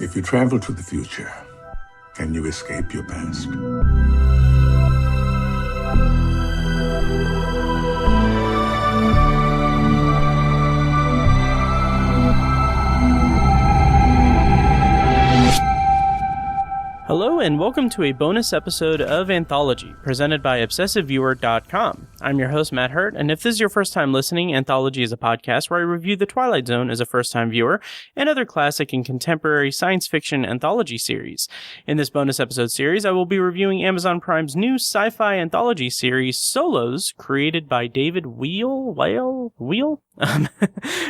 If you travel to the future, can you escape your past? Hello and welcome to a bonus episode of Anthology, presented by ObsessiveViewer.com. I'm your host, Matt Hurt, and if this is your first time listening, Anthology is a podcast where I review The Twilight Zone as a first-time viewer and other classic and contemporary science fiction anthology series. In this bonus episode series, I will be reviewing Amazon Prime's new sci-fi anthology series, Solos, created by David Wheel?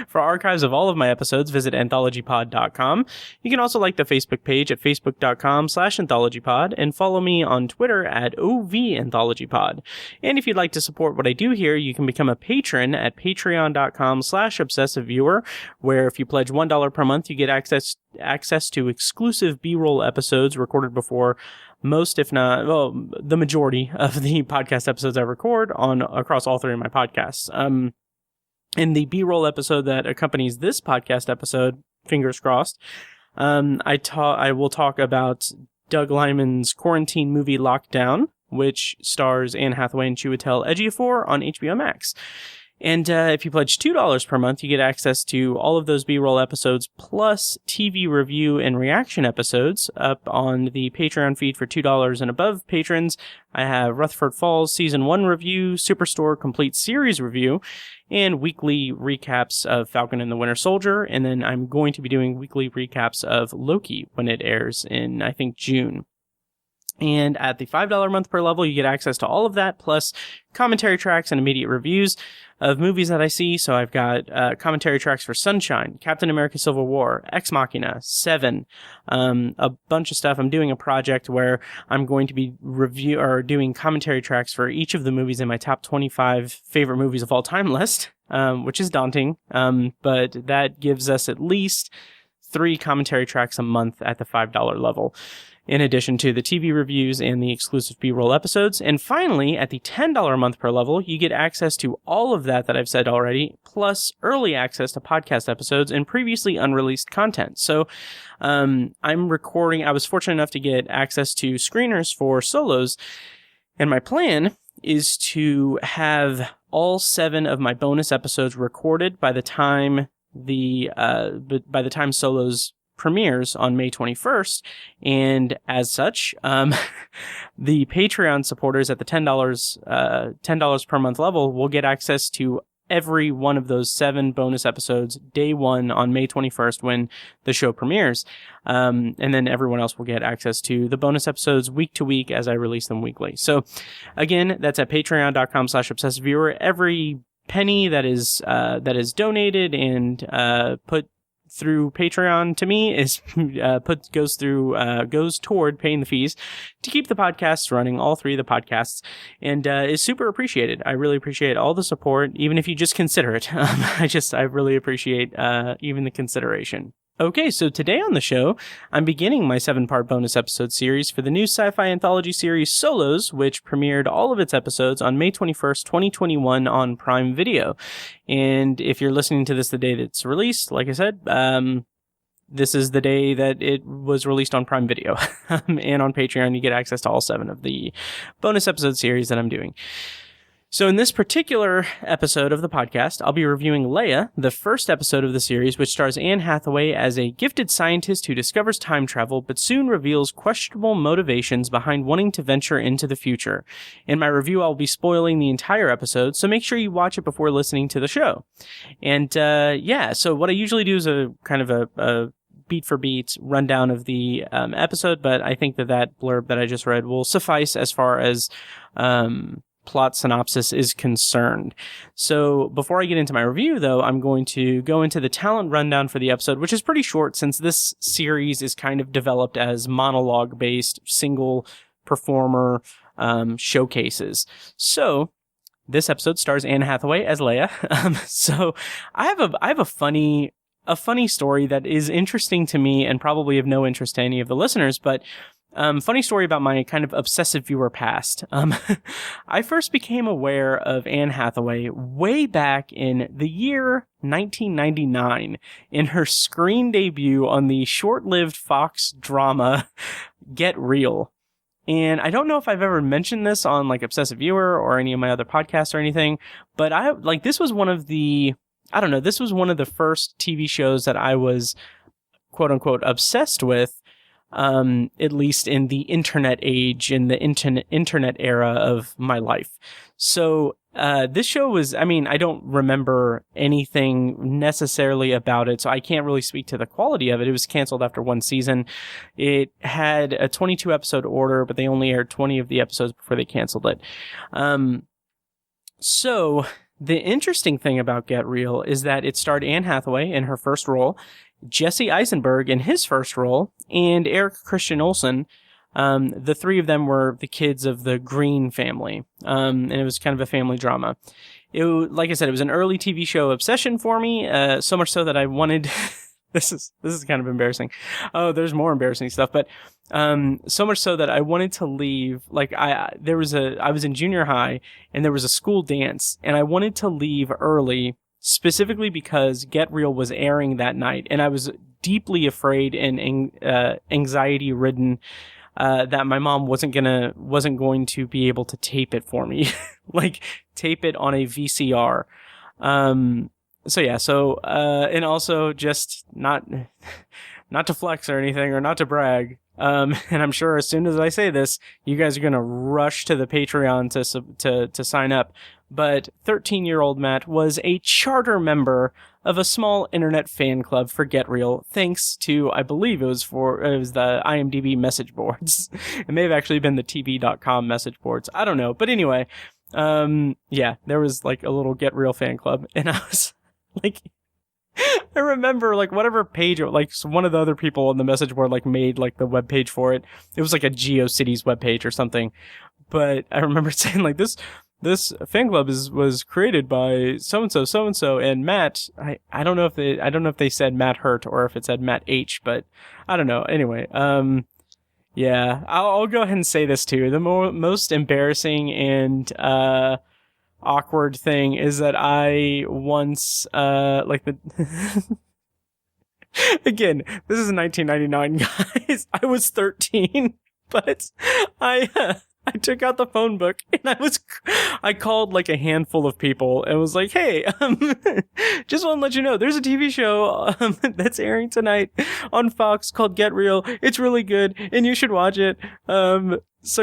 For archives of all of my episodes, visit anthologypod.com. You can also like the Facebook page at facebook.com/anthologypod and follow me on Twitter at OVAnthologypod. And if you'd like to support what I do here, you can become a patron at patreon.com/obsessiveviewer, where if you pledge $1 per month, you get access to exclusive B-roll episodes recorded before most, if not, the majority of the podcast episodes I record across all three of my podcasts. In the B-roll episode that accompanies this podcast episode, fingers crossed, I will talk about Doug Liman's quarantine movie Lockdown, which stars Anne Hathaway and Chiwetel Ejiofor on HBO Max. And if you pledge $2 per month, you get access to all of those B-roll episodes plus TV review and reaction episodes up on the Patreon feed for $2 and above patrons. I have Rutherford Falls Season 1 review, Superstore Complete Series review, and weekly recaps of Falcon and the Winter Soldier. And then I'm going to be doing weekly recaps of Loki when it airs in, I think, June. And at the $5 a month per level, you get access to all of that, plus commentary tracks and immediate reviews of movies that I see. So I've got commentary tracks for Sunshine, Captain America Civil War, Ex Machina, Seven, a bunch of stuff. I'm doing a project where I'm going to be doing commentary tracks for each of the movies in my top 25 favorite movies of all time list, which is daunting, but that gives us at least 3 commentary tracks a month at the $5 level, in addition to the TV reviews and the exclusive B-roll episodes. And finally, at the $10 a month per level, you get access to all of that I've said already, plus early access to podcast episodes and previously unreleased content. So I was fortunate enough to get access to screeners for Solos, and my plan is to have all 7 of my bonus episodes recorded by the time Solos premieres on May 21st, and as such, the Patreon supporters at the $10 per month level will get access to every one of those 7 bonus episodes day 1 on May 21st when the show premieres, and then everyone else will get access to the bonus episodes week to week as I release them weekly. So again, that's at patreon.com/obsessiveviewer. Every penny that is donated and put through Patreon to me is goes toward paying the fees to keep the podcasts running, all 3 of the podcasts, and is super appreciated. I really appreciate all the support, even if you just consider it. I really appreciate even the consideration. Okay, so today on the show, I'm beginning my 7-part bonus episode series for the new sci-fi anthology series Solos, which premiered all of its episodes on May 21st, 2021 on Prime Video. And if you're listening to this the day that's released, like I said, this is the day that it was released on Prime Video. And on Patreon, you get access to all 7 of the bonus episode series that I'm doing. So in this particular episode of the podcast, I'll be reviewing Leah, the first episode of the series, which stars Anne Hathaway as a gifted scientist who discovers time travel, but soon reveals questionable motivations behind wanting to venture into the future. In my review, I'll be spoiling the entire episode, so make sure you watch it before listening to the show. And so what I usually do is a kind of a beat-for-beat rundown of the episode, but I think that blurb that I just read will suffice as far as plot synopsis is concerned. So before I get into my review, though, I'm going to go into the talent rundown for the episode, which is pretty short since this series is kind of developed as monologue-based, single performer showcases. So this episode stars Anne Hathaway as Leah. So I have a funny story that is interesting to me and probably of no interest to any of the listeners, but Funny story about my kind of obsessive viewer past. I first became aware of Anne Hathaway way back in the year 1999 in her screen debut on the short-lived Fox drama Get Real. And I don't know if I've ever mentioned this on like Obsessive Viewer or any of my other podcasts or anything, but this was one of the first TV shows that I was quote unquote obsessed with. At least in the internet age, in the internet era of my life. So, this show was, I don't remember anything necessarily about it, so I can't really speak to the quality of it. It was canceled after one season. It had a 22 episode order, but they only aired 20 of the episodes before they canceled it. So the interesting thing about Get Real is that it starred Anne Hathaway in her first role, Jesse Eisenberg in his first role, and Eric Christian Olsen. The three of them were the kids of the Green family, and it was kind of a family drama. Like I said, it was an early TV show obsession for me, so much so that I wanted... This is kind of embarrassing. Oh, there's more embarrassing stuff, but so much so that I wanted to leave. Like I was in junior high, and there was a school dance, and I wanted to leave early, specifically because Get Real was airing that night, and I was deeply afraid and anxiety ridden that my mom wasn't going to be able to tape it for me, like tape it on a VCR. And also just not to flex or anything or not to brag. And I'm sure as soon as I say this, you guys are going to rush to the Patreon to sign up. But 13-year-old Matt was a charter member of a small internet fan club for Get Real, thanks to, I believe it was the IMDb message boards. It may have actually been the TV.com message boards. I don't know. But anyway, there was like a little Get Real fan club, and I was like, I remember like whatever page, like one of the other people on the message board like made like the web page for it. It was like a GeoCities web page or something. But I remember saying like this fan club was created by so and so, and Matt. I don't know if they said Matt Hurt or if it said Matt H, but I don't know. Anyway, yeah, I'll go ahead and say this too. The most embarrassing and awkward thing is that I once again, this is 1999, guys. I was 13, but I took out the phone book and I called like a handful of people and was like, hey, just want to let you know, there's a TV show that's airing tonight on Fox called Get Real. It's really good and you should watch it. So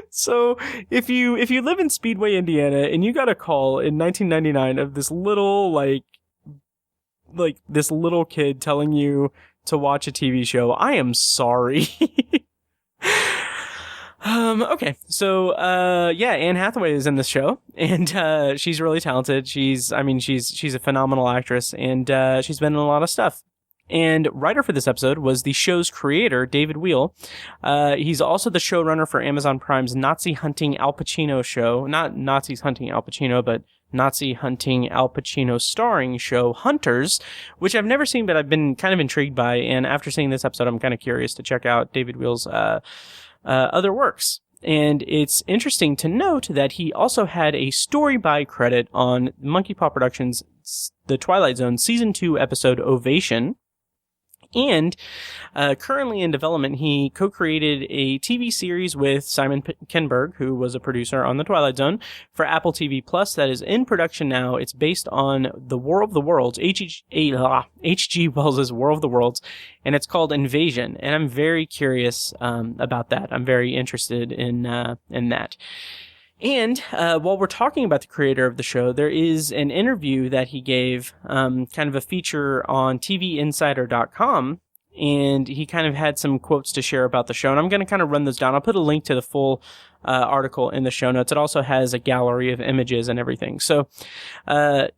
So if you live in Speedway, Indiana, and you got a call in 1999 of this little like this little kid telling you to watch a TV show, I am sorry. Okay. So, Anne Hathaway is in this show, and she's really talented. She's a phenomenal actress, and she's been in a lot of stuff. And writer for this episode was the show's creator, David Wheel. He's also the showrunner for Amazon Prime's Nazi Hunting Al Pacino show. Not Nazis Hunting Al Pacino, but Nazi Hunting Al Pacino starring show Hunters, which I've never seen, but I've been kind of intrigued by. And after seeing this episode, I'm kind of curious to check out David Wheel's other works. And it's interesting to note that he also had a story by credit on Monkey Paw Productions' The Twilight Zone Season 2 episode Ovation. And currently in development, he co-created a TV series with Simon Kinberg, who was a producer on The Twilight Zone, for Apple TV Plus that is in production now. It's based on The War of the Worlds, H.G. Wells' War of the Worlds, and it's called Invasion. And I'm very curious about that. I'm very interested in that. And while we're talking about the creator of the show, there is an interview that he gave, kind of a feature on TVinsider.com, and he kind of had some quotes to share about the show, and I'm going to kind of run those down. I'll put a link to the full article in the show notes. It also has a gallery of images and everything. So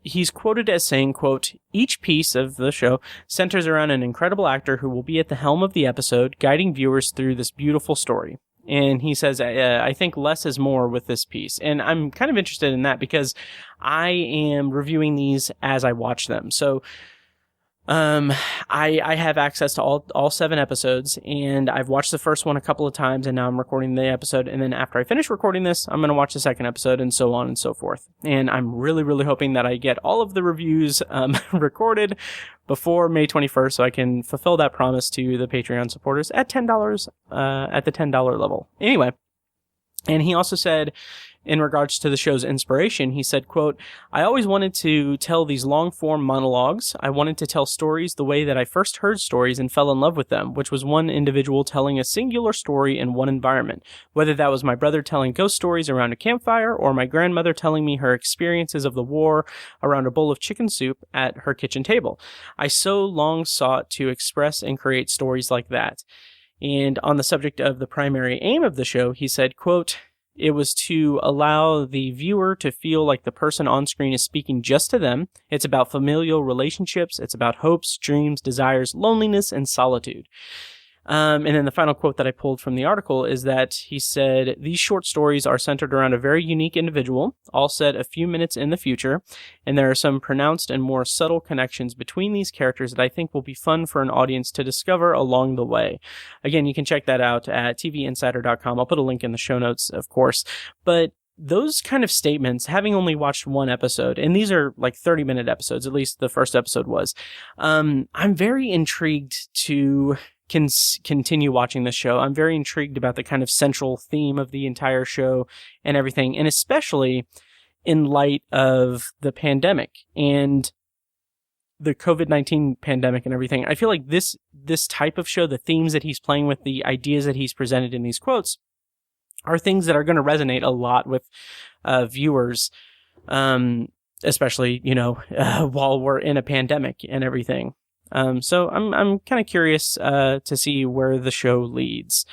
he's quoted as saying, quote, "Each piece of the show centers around an incredible actor who will be at the helm of the episode, guiding viewers through this beautiful story." And he says, I think less is more with this piece. And I'm kind of interested in that because I am reviewing these as I watch them. So I have access to all 7 episodes, and I've watched the first one a couple of times, and now I'm recording the episode, and then after I finish recording this, I'm going to watch the second episode, and so on and so forth. And I'm really, really hoping that I get all of the reviews recorded before May 21st, so I can fulfill that promise to the Patreon supporters at $10, at the $10 level. Anyway, and he also said, in regards to the show's inspiration, he said, quote, "I always wanted to tell these long-form monologues. I wanted to tell stories the way that I first heard stories and fell in love with them, which was one individual telling a singular story in one environment, whether that was my brother telling ghost stories around a campfire or my grandmother telling me her experiences of the war around a bowl of chicken soup at her kitchen table. I so long sought to express and create stories like that." And on the subject of the primary aim of the show, he said, quote, "It was to allow the viewer to feel like the person on screen is speaking just to them. It's about familial relationships. It's about hopes, dreams, desires, loneliness, and solitude." And then the final quote that I pulled from the article is that he said, "These short stories are centered around a very unique individual, all set a few minutes in the future, and there are some pronounced and more subtle connections between these characters that I think will be fun for an audience to discover along the way." Again, you can check that out at tvinsider.com. I'll put a link in the show notes, of course. But those kind of statements, having only watched one episode, and these are like 30-minute episodes, at least the first episode was, I'm very intrigued to continue watching this show. I'm very intrigued about the kind of central theme of the entire show and everything, and especially in light of the pandemic and the COVID-19 pandemic and everything. I feel like this type of show, the themes that he's playing with, the ideas that he's presented in these quotes, are things that are going to resonate a lot with viewers, especially, while we're in a pandemic and everything. So I'm kind of curious to see where the show leads.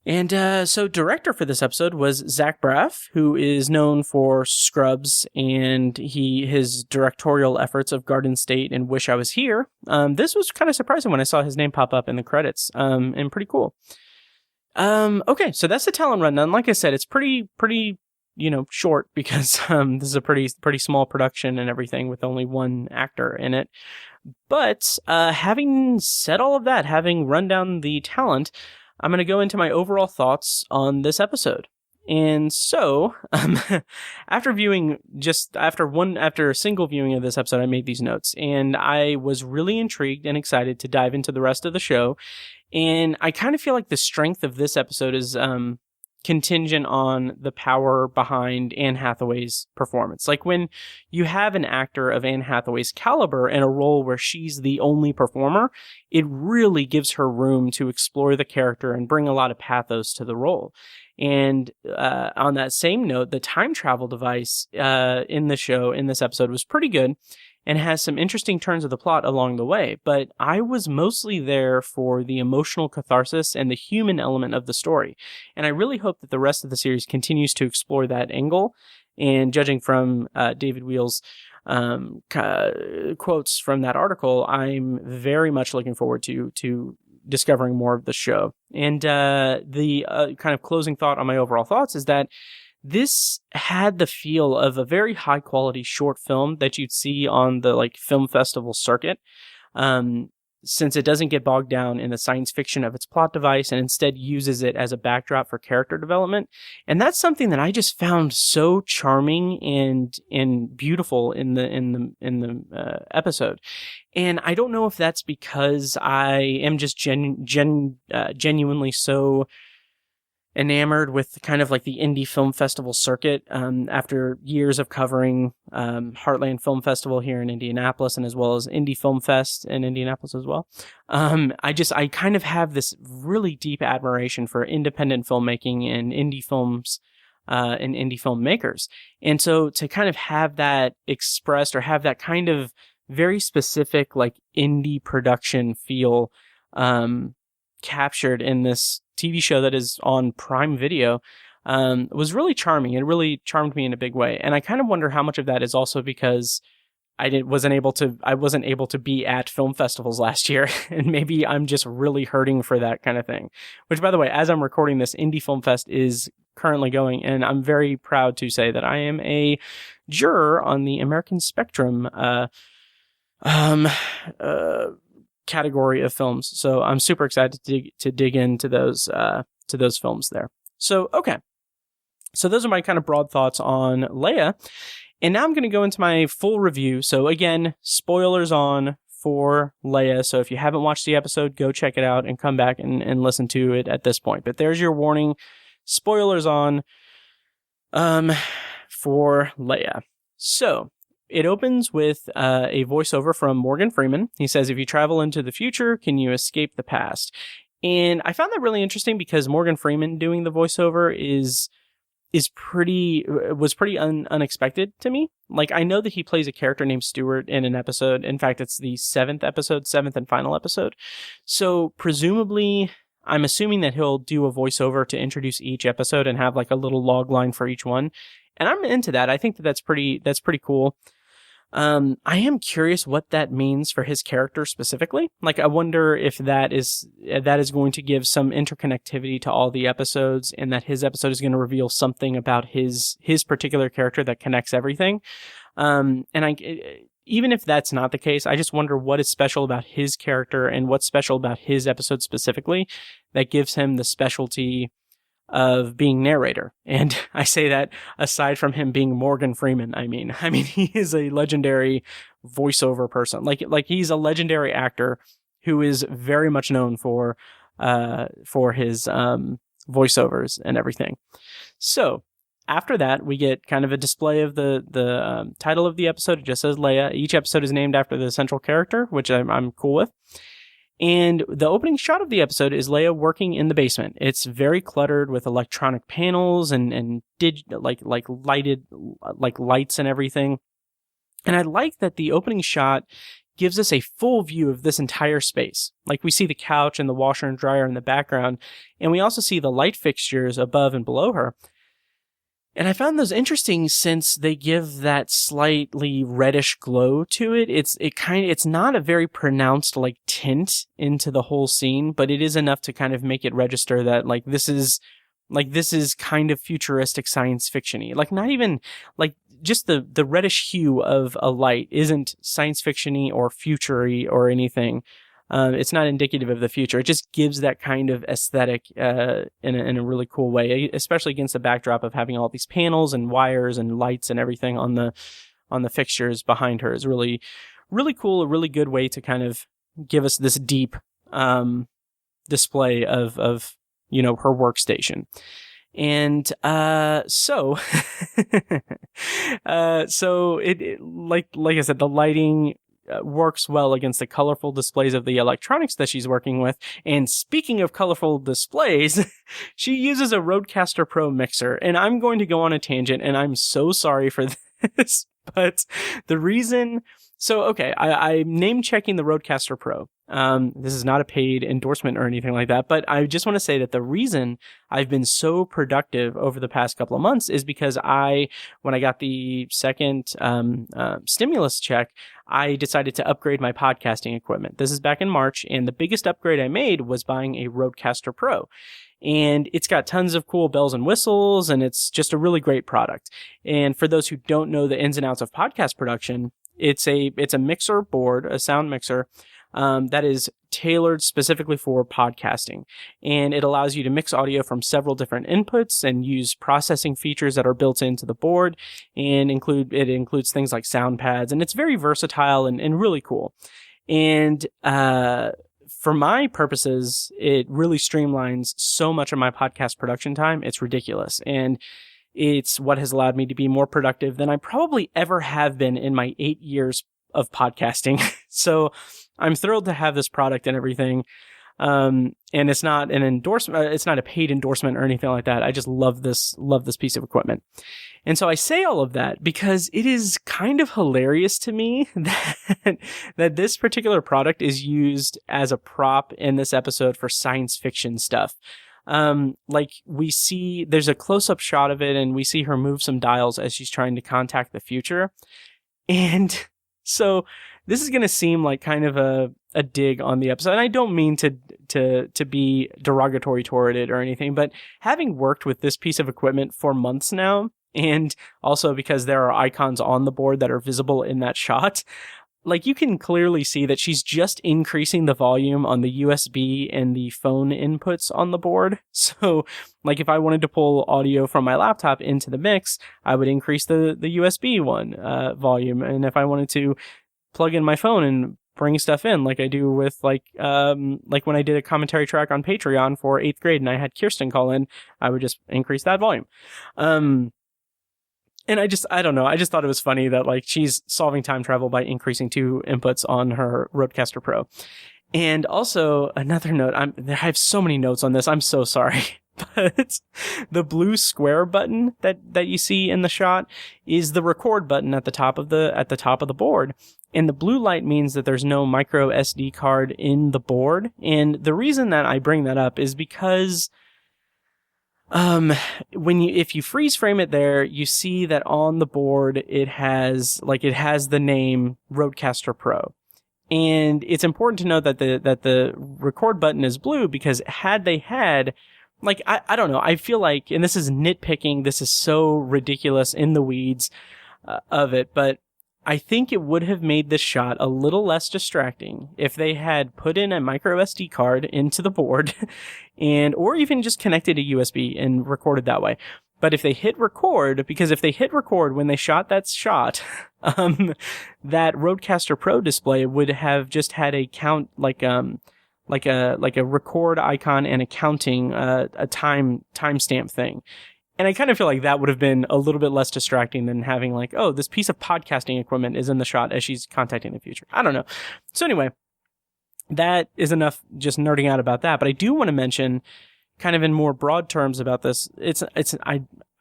And so director for this episode was Zach Braff, who is known for Scrubs and his directorial efforts of Garden State and Wish I Was Here. This was kind of surprising when I saw his name pop up in the credits, and pretty cool. Okay, so that's the talent rundown. Like I said, it's pretty short because this is a pretty small production and everything with only one actor in it. But having said all of that, having run down the talent, I'm going to go into my overall thoughts on this episode. And so, after a single viewing of this episode, I made these notes, and I was really intrigued and excited to dive into the rest of the show. And I kind of feel like the strength of this episode is contingent on the power behind Anne Hathaway's performance. Like when you have an actor of Anne Hathaway's caliber in a role where she's the only performer, it really gives her room to explore the character and bring a lot of pathos to the role. And on that same note, the time travel device in this episode was pretty good and has some interesting turns of the plot along the way, but I was mostly there for the emotional catharsis and the human element of the story. And I really hope that the rest of the series continues to explore that angle. And judging from David Wheel's quotes from that article, I'm very much looking forward to discovering more of the show. And the kind of closing thought on my overall thoughts is that this had the feel of a very high quality short film that you'd see on the film festival circuit, since it doesn't get bogged down in the science fiction of its plot device and instead uses it as a backdrop for character development. And that's something that I just found so charming and beautiful in the episode. And I don't know if that's because I am just genuinely so enamored with kind of like the indie film festival circuit, after years of covering Heartland Film Festival here in Indianapolis, and as well as Indie Film Fest in Indianapolis as well. I kind of have this really deep admiration for independent filmmaking and indie films and indie filmmakers. And so to kind of have that expressed, or have that kind of very specific indie production feel captured in this TV show that is on Prime Video, was really charming. It really charmed me in a big way. And I kind of wonder how much of that is also because I wasn't able to be at film festivals last year, and maybe I'm just really hurting for that kind of thing. Which, by the way, as I'm recording this, Indie Film Fest is currently going, and I'm very proud to say that I am a juror on the American Spectrum um, category of films. So I'm super excited to dig into those films there. So, okay. So those are my kind of broad thoughts on Leia. And now I'm going to go into my full review. So again, spoilers on for Leia. So if you haven't watched the episode, go check it out and come back and listen to it at this point. But there's your warning. Spoilers on for Leia. So it opens with a voiceover from Morgan Freeman. He says, "If you travel into the future, can you escape the past?" And I found that really interesting because Morgan Freeman doing the voiceover was pretty unexpected to me. Like, I know that he plays a character named Stewart in an episode. In fact, it's the seventh and final episode. So presumably, I'm assuming that he'll do a voiceover to introduce each episode and have like a little log line for each one. And I'm into that. I think that's pretty cool. I am curious what that means for his character specifically. Like, I wonder if that is going to give some interconnectivity to all the episodes, and that his episode is going to reveal something about his particular character that connects everything. Even if that's not the case, I just wonder what is special about his character and what's special about his episode specifically that gives him the specialty of being narrator. And I say that aside from him being Morgan Freeman. I mean, he is a legendary voiceover person. Like he's a legendary actor who is very much known for his voiceovers and everything. So after that, we get kind of a display of the title of the episode. It just says Leia. Each episode is named after the central character, which I'm cool with. And the opening shot of the episode is Leia working in the basement. It's very cluttered with electronic panels and lighted lights and everything. And I like that the opening shot gives us a full view of this entire space. Like, we see the couch and the washer and dryer in the background, and we also see the light fixtures above and below her. And I found those interesting since they give that slightly reddish glow to it. It's not a very pronounced like tint into the whole scene, but it is enough to kind of make it register that this is kind of futuristic science fiction-y. Like, not even like just the reddish hue of a light isn't science fiction-y or future-y or anything. It's not indicative of the future. It just gives that kind of aesthetic in a really cool way, especially against the backdrop of having all these panels and wires and lights and everything on the fixtures behind her. Is really, really cool. A really good way to kind of give us this deep display of her workstation. And so it like I said, the lighting works well against the colorful displays of the electronics that she's working with. And speaking of colorful displays, she uses a Rodecaster Pro mixer. And I'm going to go on a tangent, and I'm so sorry for this, but the reason... So, okay, I'm name checking the Rodecaster Pro. This is not a paid endorsement or anything like that, but I just want to say that the reason I've been so productive over the past couple of months is because when I got the second stimulus check, I decided to upgrade my podcasting equipment. This is back in March, and the biggest upgrade I made was buying a Rodecaster Pro. And it's got tons of cool bells and whistles, and it's just a really great product. And for those who don't know the ins and outs of podcast production, it's a mixer board, a sound mixer, that is tailored specifically for podcasting. And it allows you to mix audio from several different inputs and use processing features that are built into the board, and it includes things like sound pads, and it's very versatile and really cool. And for my purposes, it really streamlines so much of my podcast production time. It's ridiculous. And it's what has allowed me to be more productive than I probably ever have been in my 8 years of podcasting. So I'm thrilled to have this product and everything. And it's not an endorsement. It's not a paid endorsement or anything like that. I just love this piece of equipment. And so I say all of that because it is kind of hilarious to me that this particular product is used as a prop in this episode for science fiction stuff. We see there's a close-up shot of it, and we see her move some dials as she's trying to contact the future. And so this is going to seem like kind of a dig on the episode. And I don't mean to be derogatory toward it or anything, but having worked with this piece of equipment for months now, and also because there are icons on the board that are visible in that shot, like you can clearly see that she's just increasing the volume on the USB and the phone inputs on the board. So like if I wanted to pull audio from my laptop into the mix, I would increase the USB one volume. And if I wanted to plug in my phone and bring stuff in like I do with like when I did a commentary track on Patreon for 8th grade and I had Kirsten call in, I would just increase that volume. And I don't know. I just thought it was funny that like she's solving time travel by increasing 2 inputs on her Rodecaster Pro. And also another note, I have so many notes on this. I'm so sorry. But the blue square button that you see in the shot is the record button at the top of the board. And the blue light means that there's no micro SD card in the board. And the reason that I bring that up is because if you freeze frame it there, you see that on the board it has the name Rodecaster Pro. And it's important to note that the record button is blue because had they had, like, I don't know, I feel like, and this is nitpicking, this is so ridiculous in the weeds of it, but I think it would have made this shot a little less distracting if they had put in a micro SD card into the board or even just connected a USB and recorded that way. But if they hit record, because if they hit record when they shot that shot, that Rodecaster Pro display would have just had a count, like a record icon and a counting, a timestamp thing. And I kind of feel like that would have been a little bit less distracting than having like, oh, this piece of podcasting equipment is in the shot as she's contacting the future. I don't know. So anyway, that is enough just nerding out about that. But I do want to mention, kind of in more broad terms about this,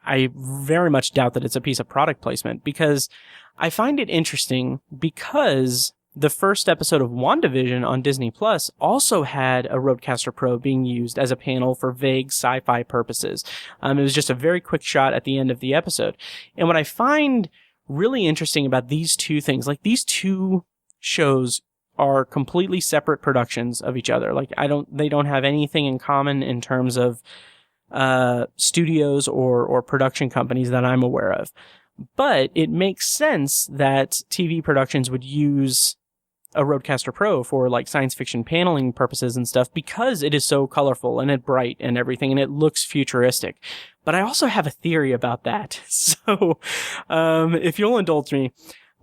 I very much doubt that it's a piece of product placement because I find it interesting because the first episode of WandaVision on Disney Plus also had a Rodecaster Pro being used as a panel for vague sci-fi purposes. It was just a very quick shot at the end of the episode. And what I find really interesting about these two things, like these two shows are completely separate productions of each other. Like they don't have anything in common in terms of studios or production companies that I'm aware of. But it makes sense that TV productions would use a Rodecaster Pro for like science fiction paneling purposes and stuff because it is so colorful and it bright and everything and it looks futuristic. But I also have a theory about that. So, if you'll indulge me,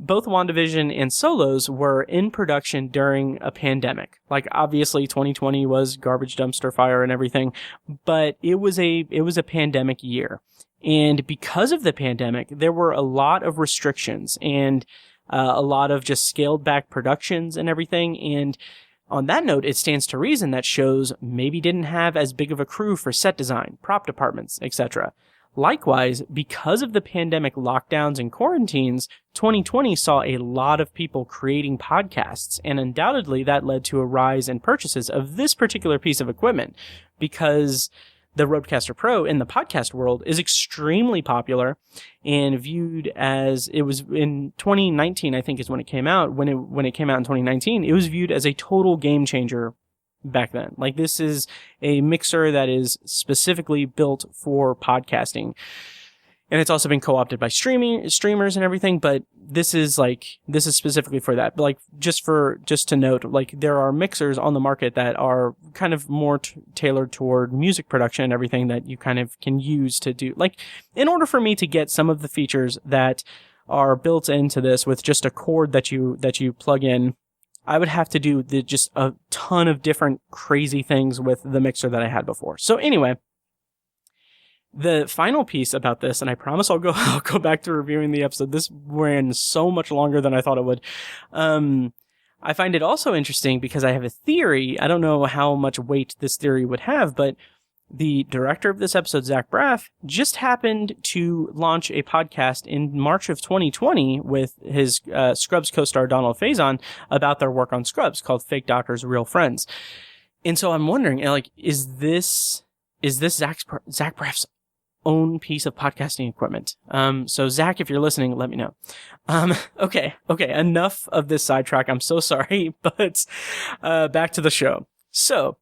both WandaVision and Solos were in production during a pandemic. Like obviously 2020 was garbage dumpster fire and everything, but it was a pandemic year. And because of the pandemic, there were a lot of restrictions and a lot of just scaled back productions and everything. And on that note, it stands to reason that shows maybe didn't have as big of a crew for set design, prop departments, etc. Likewise, because of the pandemic lockdowns and quarantines, 2020 saw a lot of people creating podcasts, and undoubtedly that led to a rise in purchases of this particular piece of equipment because the Rodecaster Pro in the podcast world is extremely popular and viewed as, it was in 2019, I think is when it came out. When it came out in 2019, it was viewed as a total game changer back then. Like this is a mixer that is specifically built for podcasting. And it's also been co-opted by streamers and everything, but this is specifically for that. But like, just to note, like there are mixers on the market that are kind of more tailored toward music production and everything that you kind of can use to do. Like, in order for me to get some of the features that are built into this with just a cord that you plug in, I would have to do just a ton of different crazy things with the mixer that I had before. So anyway, the final piece about this, and I promise I'll go back to reviewing the episode. This ran so much longer than I thought it would. I find it also interesting because I have a theory. I don't know how much weight this theory would have, but the director of this episode, Zach Braff, just happened to launch a podcast in March of 2020 with his Scrubs co-star Donald Faison about their work on Scrubs called Fake Doctors, Real Friends. And so I'm wondering, like, is this Zach Braff's own piece of podcasting equipment? So Zach, if you're listening, let me know. Okay, enough of this sidetrack. I'm so sorry, but back to the show. So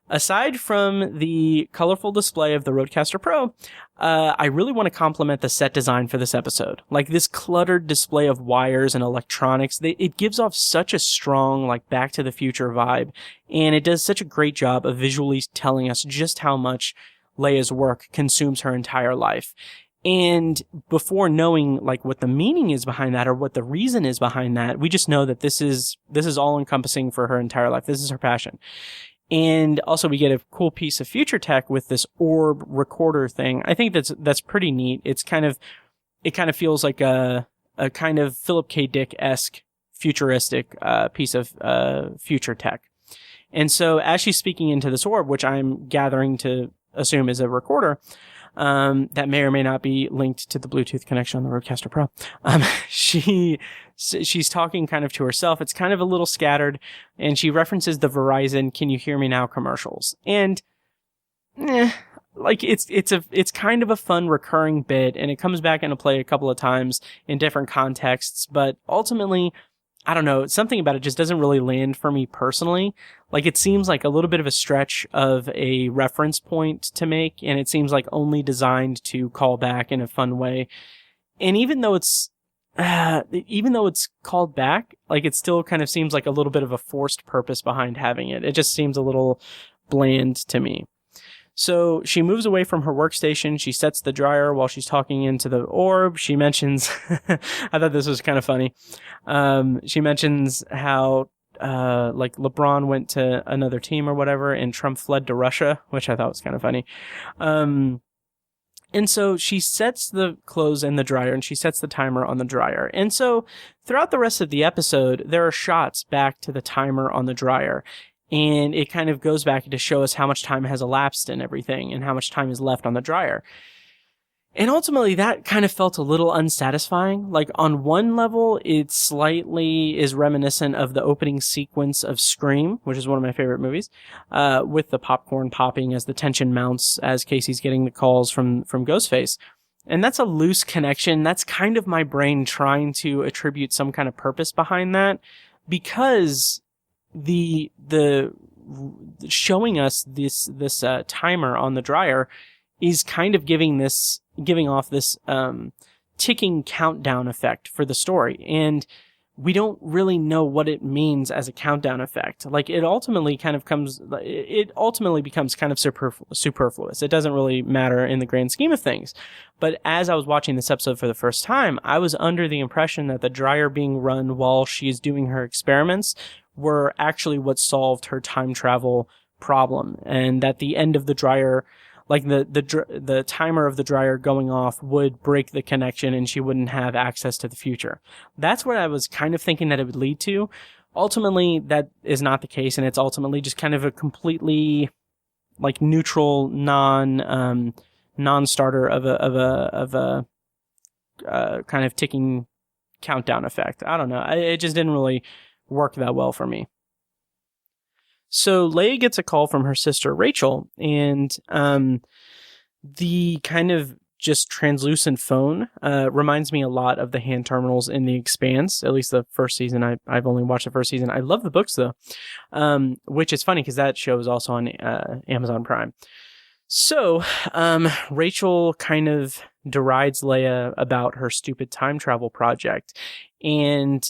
Aside from the colorful display of the Rodecaster Pro, I really want to compliment the set design for this episode. Like, this cluttered display of wires and electronics, it gives off such a strong, like, Back to the Future vibe, and it does such a great job of visually telling us just how much Leia's work consumes her entire life. And before knowing, like, what the meaning is behind that or what the reason is behind that, we just know that this is all encompassing for her entire life. This is her passion. And also we get a cool piece of future tech with this orb recorder thing. I think that's pretty neat. It kind of feels like a kind of Philip K. Dick-esque futuristic piece of future tech. And so as she's speaking into this orb, which I'm gathering to assume is a recorder, that may or may not be linked to the Bluetooth connection on the Rodecaster Pro. She's talking kind of to herself. It's kind of a little scattered, and she references the Verizon "Can You Hear Me Now" commercials. And, like, it's kind of a fun recurring bit, and it comes back into play a couple of times in different contexts, but ultimately, I don't know, something about it just doesn't really land for me personally. Like, it seems like a little bit of a stretch of a reference point to make, and it seems like only designed to call back in a fun way. And even though it's called back, like, it still kind of seems like a little bit of a forced purpose behind having it. It just seems a little bland to me. So she moves away from her workstation. She sets the dryer while she's talking into the orb. She mentions, I thought this was kind of funny. She mentions how, like, LeBron went to another team or whatever, and Trump fled to Russia, which I thought was kind of funny. And so she sets the clothes in the dryer, and she sets the timer on the dryer. And so throughout the rest of the episode, there are shots back to the timer on the dryer. And it kind of goes back to show us how much time has elapsed and everything, and how much time is left on the dryer. And ultimately, that kind of felt a little unsatisfying. Like, on one level, it slightly is reminiscent of the opening sequence of Scream, which is one of my favorite movies, with the popcorn popping as the tension mounts as Casey's getting the calls from Ghostface. And that's a loose connection. That's kind of my brain trying to attribute some kind of purpose behind that, because the showing us this timer on the dryer is kind of giving off this ticking countdown effect for the story, and we don't really know what it means as a countdown effect. Like, it ultimately becomes kind of superfluous. It doesn't really matter in the grand scheme of things. But as I was watching this episode for the first time, I was under the impression that the dryer being run while she's doing her experiments were actually what solved her time travel problem, and that the end of the dryer, like the timer of the dryer going off, would break the connection and she wouldn't have access to the future. That's what I was kind of thinking that it would lead to. Ultimately, that is not the case, and it's ultimately just kind of a completely, like, neutral, non-starter of a kind of ticking countdown effect. I don't know. It just didn't really work that well for me. So Leia gets a call from her sister Rachel, and the kind of just translucent phone reminds me a lot of the hand terminals in The Expanse, at least the first season. I've only watched the first season. I love the books, though, which is funny because that show is also on Amazon Prime. So Rachel kind of derides Leia about her stupid time travel project, and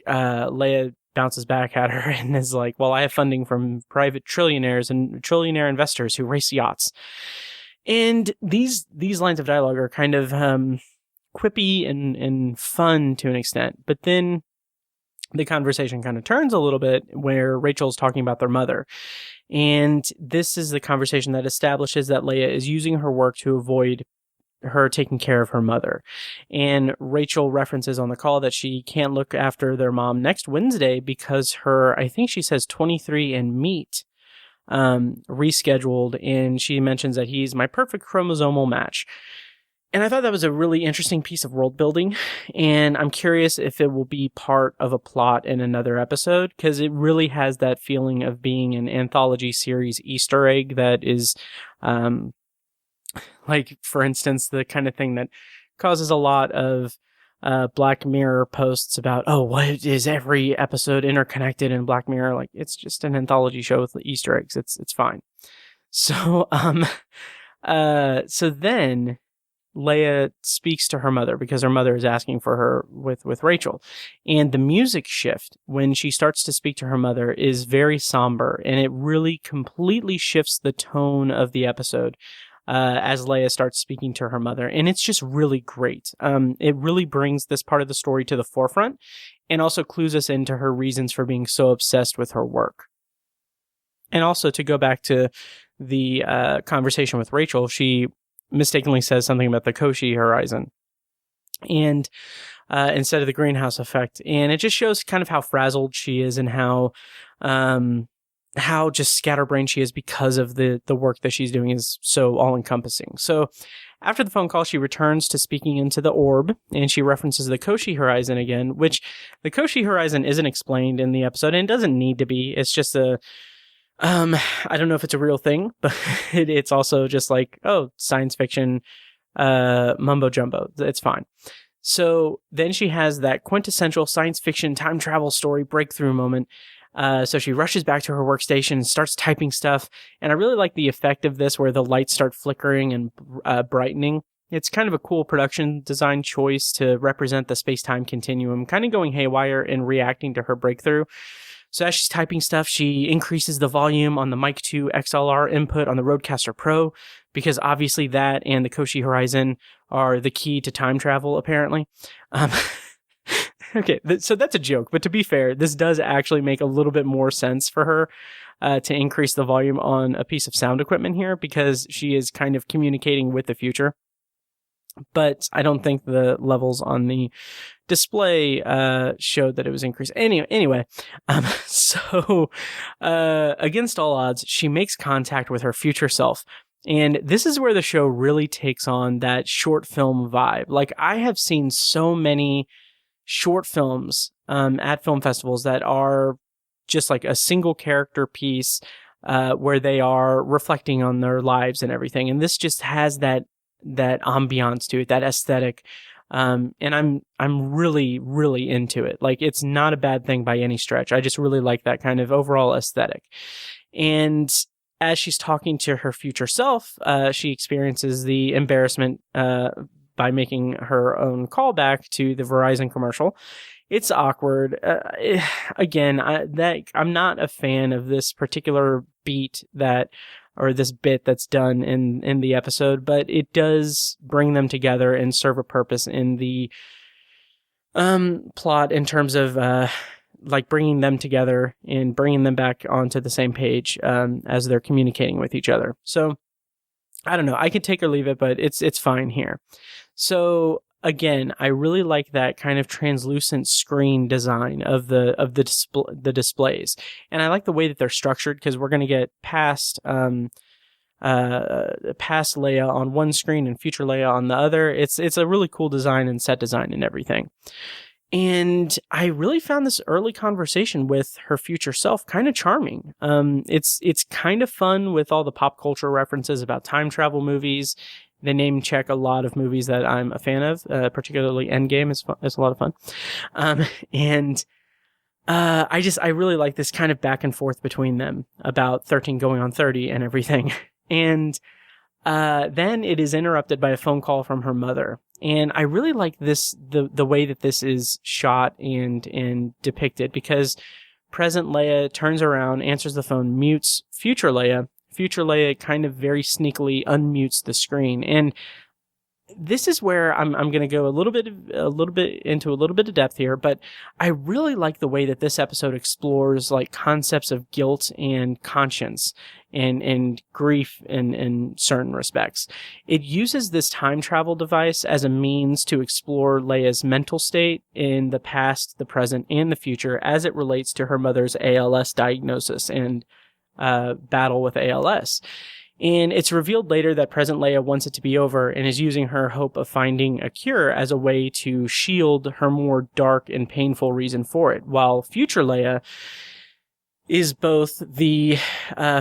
Leia bounces back at her and is like, well, I have funding from private trillionaires and trillionaire investors who race yachts. And these lines of dialogue are kind of quippy and fun to an extent. But then the conversation kind of turns a little bit where Rachel's talking about their mother. And this is the conversation that establishes that Leia is using her work to avoid her taking care of her mother. And Rachel references on the call that she can't look after their mom next Wednesday because her, I think she says 23andMe rescheduled, and she mentions that he's my perfect chromosomal match. And I thought that was a really interesting piece of world building, and I'm curious if it will be part of a plot in another episode, because it really has that feeling of being an anthology series Easter egg that is like, for instance, the kind of thing that causes a lot of Black Mirror posts about, oh, what is every episode interconnected in Black Mirror? Like, it's just an anthology show with Easter eggs. It's fine. So, so then Leah speaks to her mother because her mother is asking for her with Rachel. And the music shift when she starts to speak to her mother is very somber, and it really completely shifts the tone of the episode as Leah starts speaking to her mother. And it's just really great. It really brings this part of the story to the forefront and also clues us into her reasons for being so obsessed with her work. And also, to go back to the conversation with Rachel, she mistakenly says something about the Cauchy horizon and instead of the greenhouse effect. And it just shows kind of how frazzled she is and how just scatterbrained she is because of the work that she's doing is so all-encompassing. So after the phone call, she returns to speaking into the orb, and she references the Cauchy horizon again, which the Cauchy horizon isn't explained in the episode, and it doesn't need to be. It's just I don't know if it's a real thing, but it's also just like, oh, science fiction, mumbo jumbo. It's fine. So then she has that quintessential science fiction time travel story breakthrough moment. So she rushes back to her workstation and starts typing stuff. And I really like the effect of this where the lights start flickering and brightening. It's kind of a cool production design choice to represent the space-time continuum, kind of going haywire and reacting to her breakthrough. So as she's typing stuff, she increases the volume on the Mic 2 XLR input on the Rodecaster Pro, because obviously that and the Cauchy Horizon are the key to time travel, apparently. Okay, so that's a joke, but to be fair, this does actually make a little bit more sense for her to increase the volume on a piece of sound equipment here, because she is kind of communicating with the future. But I don't think the levels on the display showed that it was increased. Anyway, so against all odds, she makes contact with her future self. And this is where the show really takes on that short film vibe. Like, I have seen so many short films at film festivals that are just like a single character piece where they are reflecting on their lives and everything. And this just has that ambiance to it, that aesthetic. And I'm really, really into it. Like, it's not a bad thing by any stretch. I just really like that kind of overall aesthetic. And as she's talking to her future self, she experiences the embarrassment by making her own callback to the Verizon commercial. It's awkward. Again, I'm not a fan of this particular beat or this bit that's done in the episode, but it does bring them together and serve a purpose in the plot in terms of like bringing them together and bringing them back onto the same page as they're communicating with each other. So I don't know. I could take or leave it, but it's fine here. So again, I really like that kind of translucent screen design of the displays, and I like the way that they're structured, because we're going to get past Leah on one screen and future Leah on the other. It's a really cool design and set design and everything. And I really found this early conversation with her future self kind of charming. It's kind of fun with all the pop culture references about time travel movies. They name check a lot of movies that I'm a fan of, particularly Endgame is a lot of fun. I really like this kind of back and forth between them about 13 going on 30 and everything. And then it is interrupted by a phone call from her mother. And I really like the way that this is shot and depicted, because present Leia turns around, answers the phone, mutes future Leia. Future Leia kind of very sneakily unmutes the screen. And this is where I'm going to go a little bit into a little bit of depth here, but I really like the way that this episode explores like concepts of guilt and conscience and grief in certain respects. It uses this time travel device as a means to explore Leia's mental state in the past, the present, and the future as it relates to her mother's ALS diagnosis and battle with ALS. And it's revealed later that present Leia wants it to be over and is using her hope of finding a cure as a way to shield her more dark and painful reason for it, while future Leia is both the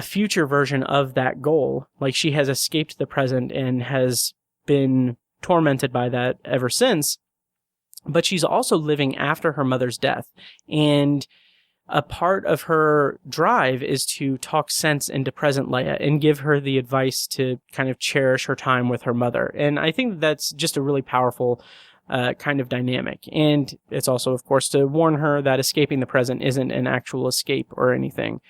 future version of that goal. Like, she has escaped the present and has been tormented by that ever since, but she's also living after her mother's death. And a part of her drive is to talk sense into present Leia and give her the advice to kind of cherish her time with her mother. And I think that's just a really powerful kind of dynamic. And it's also, of course, to warn her that escaping the present isn't an actual escape or anything.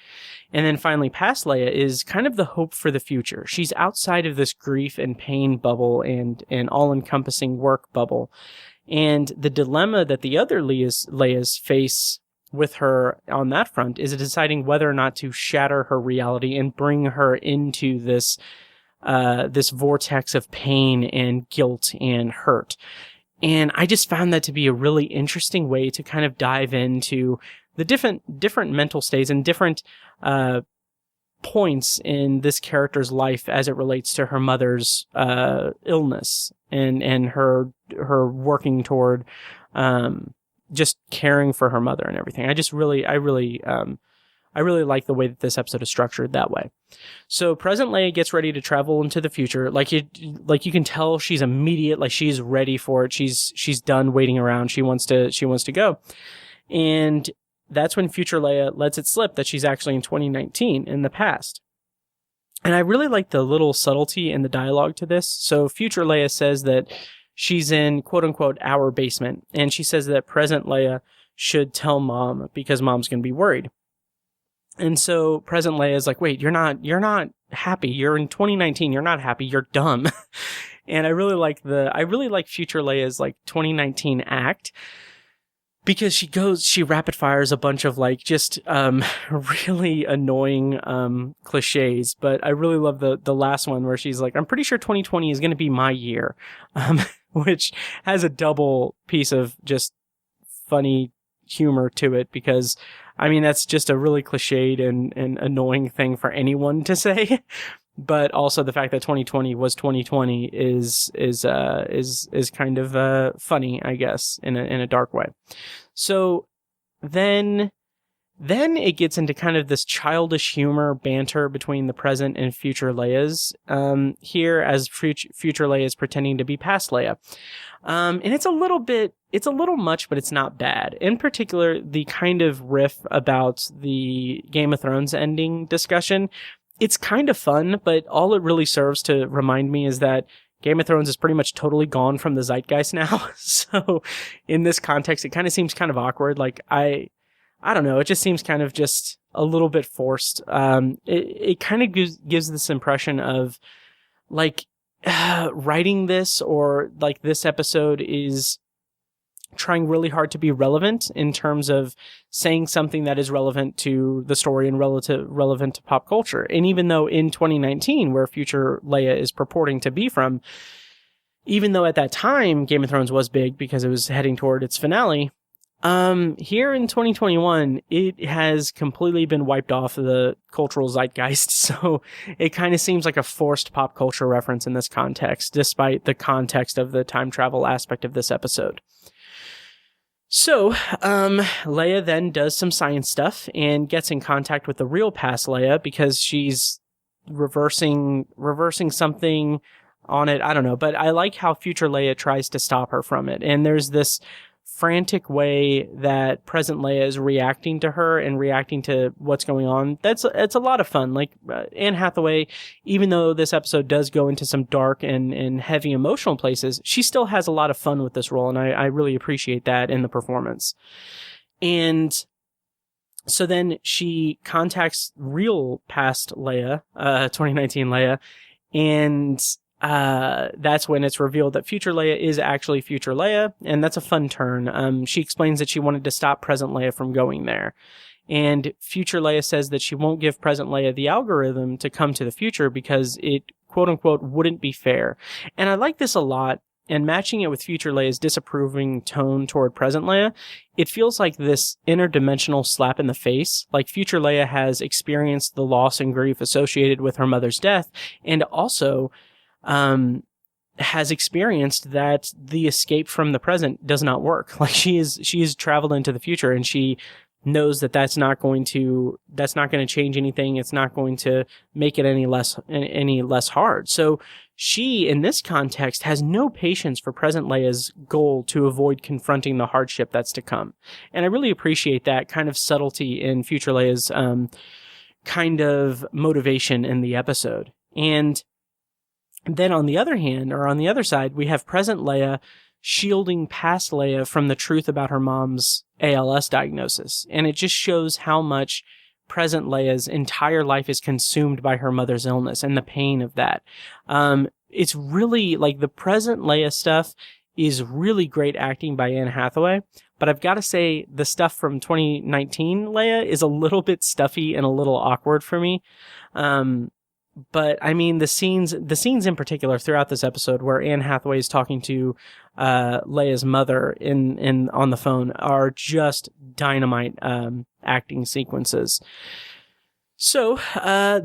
And then finally, past Leia is kind of the hope for the future. She's outside of this grief and pain bubble and an all-encompassing work bubble. And the dilemma that the other Leias face with her on that front is deciding whether or not to shatter her reality and bring her into this this vortex of pain and guilt and hurt. And I just found that to be a really interesting way to kind of dive into the different mental states and different points in this character's life as it relates to her mother's illness and her working toward just caring for her mother and everything. I really like the way that this episode is structured that way. So present Leia gets ready to travel into the future. Like you can tell she's immediate, like she's ready for it. She's done waiting around. She wants to go. And that's when future Leia lets it slip that she's actually in 2019 in the past. And I really like the little subtlety in the dialogue to this. So future Leia says that she's in quote unquote our basement. And she says that present Leia should tell mom because mom's going to be worried. And so present Leia is like, wait, you're not happy. You're in 2019. You're not happy. You're dumb. And I really like future Leia's like 2019 act because she rapid fires a bunch of like just, really annoying, cliches. But I really love the last one where she's like, I'm pretty sure 2020 is going to be my year. Which has a double piece of just funny humor to it because I mean, that's just a really cliched and annoying thing for anyone to say. But also the fact that 2020 was 2020 is kind of funny, I guess, in a dark way. So then it gets into kind of this childish humor banter between the present and future Leias. Here as future Leia is pretending to be past Leia. And it's a little much, but it's not bad. In particular, the kind of riff about the Game of Thrones ending discussion, it's kind of fun, but all it really serves to remind me is that Game of Thrones is pretty much totally gone from the zeitgeist now. So in this context, it kind of seems kind of awkward. Like I don't know. It just seems kind of just a little bit forced. It kind of gives this impression of like writing this or like this episode is trying really hard to be relevant in terms of saying something that is relevant to the story and relevant to pop culture. And even though in 2019, where future Leia is purporting to be from, even though at that time Game of Thrones was big because it was heading toward its finale, here in 2021, it has completely been wiped off of the cultural zeitgeist. So it kind of seems like a forced pop culture reference in this context, despite the context of the time travel aspect of this episode. So, Leia then does some science stuff and gets in contact with the real past Leia because she's reversing something on it. I don't know, but I like how future Leia tries to stop her from it. And there's this frantic way that present Leia is reacting to her and reacting to what's going on. It's a lot of fun. Like Anne Hathaway, even though this episode does go into some dark and heavy emotional places, she still has a lot of fun with this role, and I really appreciate that in the performance. And so then she contacts real past Leia, 2019 Leia, and that's when it's revealed that future Leia is actually future Leia, and that's a fun turn. She explains that she wanted to stop present Leia from going there. And future Leia says that she won't give present Leia the algorithm to come to the future because it, quote unquote, wouldn't be fair. And I like this a lot, and matching it with future Leia's disapproving tone toward present Leia, it feels like this interdimensional slap in the face. Like future Leia has experienced the loss and grief associated with her mother's death, and also has experienced that the escape from the present does not work. Like she is traveled into the future, and she knows that that's not going to change anything. It's not going to make it any less hard. So she, in this context, has no patience for present Leia's goal to avoid confronting the hardship that's to come. And I really appreciate that kind of subtlety in future Leia's kind of motivation in the episode. And then on the other hand, or on the other side, we have present Leia shielding past Leia from the truth about her mom's ALS diagnosis. And it just shows how much present Leia's entire life is consumed by her mother's illness and the pain of that. It's really, like, the present Leia stuff is really great acting by Anne Hathaway. But I've got to say, the stuff from 2019 Leia is a little bit stuffy and a little awkward for me. But I mean, the scenes in particular throughout this episode where Anne Hathaway is talking to Leia's mother on the phone are just dynamite acting sequences. So